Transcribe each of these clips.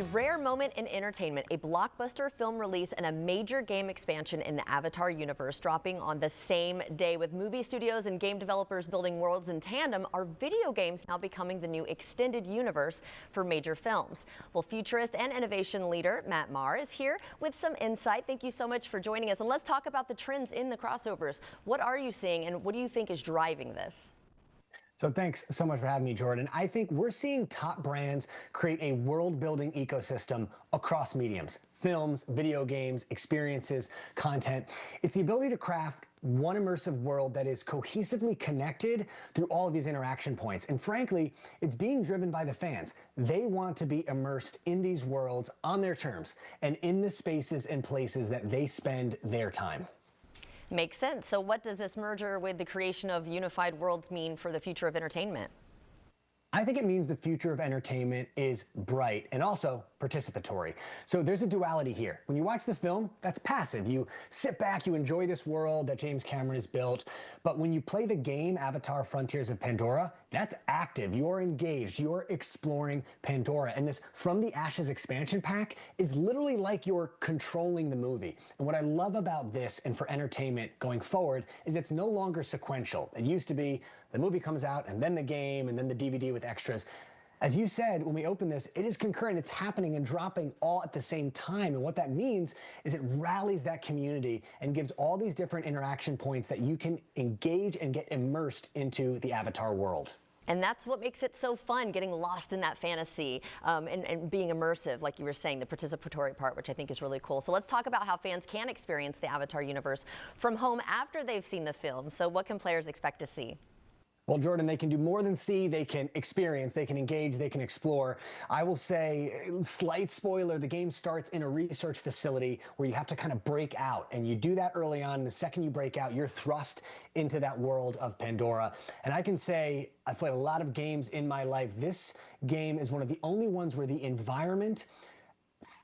A rare moment in entertainment, a blockbuster film release and a major game expansion in the Avatar universe dropping on the same day. With movie studios and game developers building worlds in tandem, are video games now becoming the new extended universe for major films? Well, futurist and innovation leader Matt Marr is here with some insight. Thank you so much for joining us. And let's talk about the trends in the crossovers. What are you seeing and what do you think is driving this? So thanks so much for having me, Jordan. I think we're seeing top brands create a world-building ecosystem across mediums: films, video games, experiences, content. It's the ability to craft one immersive world that is cohesively connected through all of these interaction points. And frankly, it's being driven by the fans. They want to be immersed in these worlds on their terms and in the spaces and places that they spend their time. Makes sense. So what does this merger with the creation of unified worlds mean for the future of entertainment? I think it means the future of entertainment is bright and also participatory. So there's a duality here. When you watch the film, that's passive. You sit back, you enjoy this world that James Cameron has built. But when you play the game, Avatar: Frontiers of Pandora, that's active. You're engaged. You're exploring Pandora. And this From the Ashes expansion pack is literally like you're controlling the movie. And what I love about this and for entertainment going forward is it's no longer sequential. It used to be the movie comes out and then the game and then the DVD with extras. As you said, when we open this, it is concurrent. It's happening and dropping all at the same time. And what that means is it rallies that community and gives all these different interaction points that you can engage and get immersed into the Avatar world. And that's what makes it so fun, getting lost in that fantasy and being immersive, like you were saying, the participatory part, which I think is really cool. So let's talk about how fans can experience the Avatar universe from home after they've seen the film. So what can players expect to see? Well, Jordan, they can do more than see, they can experience, they can engage, they can explore. I will say, slight spoiler, the game starts in a research facility where you have to kind of break out, and you do that early on. The second you break out, you're thrust into that world of Pandora. And I can say, I've played a lot of games in my life. This game is one of the only ones where the environment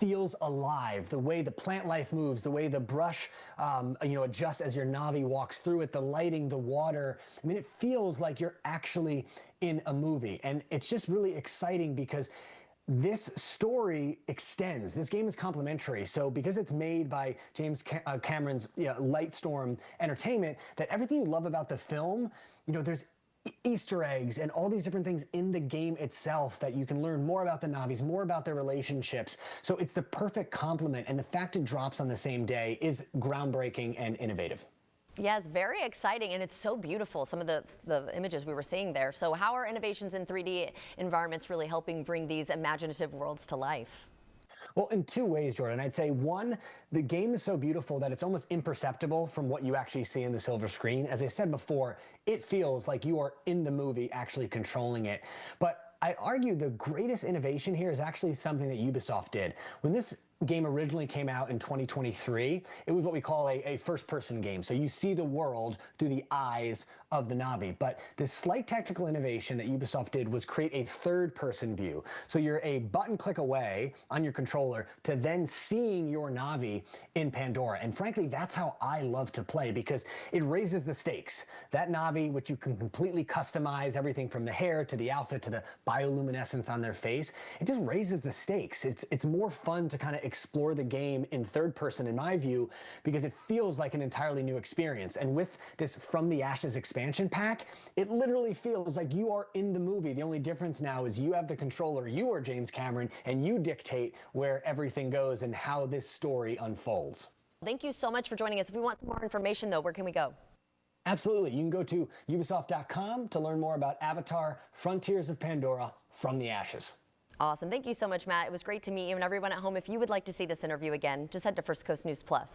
feels alive. The way the plant life moves, the way the brush adjusts as your Navi walks through it, the lighting, the water. I mean, it feels like you're actually in a movie. And it's just really exciting because this story extends. This game is complementary. So because it's made by James Cameron's Lightstorm Entertainment, that everything you love about the film, there's Easter eggs and all these different things in the game itself that you can learn more about the Navis, more about their relationships. So it's the perfect complement, and the fact it drops on the same day is groundbreaking and innovative. Yes, very exciting, and it's so beautiful, some of the images we were seeing there. So how are innovations in 3D environments really helping bring these imaginative worlds to life? Well, in two ways, Jordan. I'd say one, the game is so beautiful that it's almost imperceptible from what you actually see in the silver screen. As I said before, it feels like you are in the movie actually controlling it. But I'd argue the greatest innovation here is actually something that Ubisoft did. When this game originally came out in 2023, it was what we call a first-person game. So you see the world through the eyes of the Navi. But this slight technical innovation that Ubisoft did was create a third-person view. So you're a button click away on your controller to then seeing your Navi in Pandora. And frankly, that's how I love to play because it raises the stakes. That Navi, which you can completely customize, everything from the hair to the outfit to the bioluminescence on their face, it just raises the stakes. It's more fun to kind of explore the game in third person, in my view, because it feels like an entirely new experience. And with this From the Ashes expansion pack, it literally feels like you are in the movie. The only difference now is you have the controller, you are James Cameron, and you dictate where everything goes and how this story unfolds. Thank you so much for joining us. If we want some more information, though, where can we go? Absolutely. You can go to ubisoft.com to learn more about Avatar: Frontiers of Pandora: From the Ashes. Awesome. Thank you so much, Matt. It was great to meet you, and everyone at home, if you would like to see this interview again, just head to First Coast News Plus.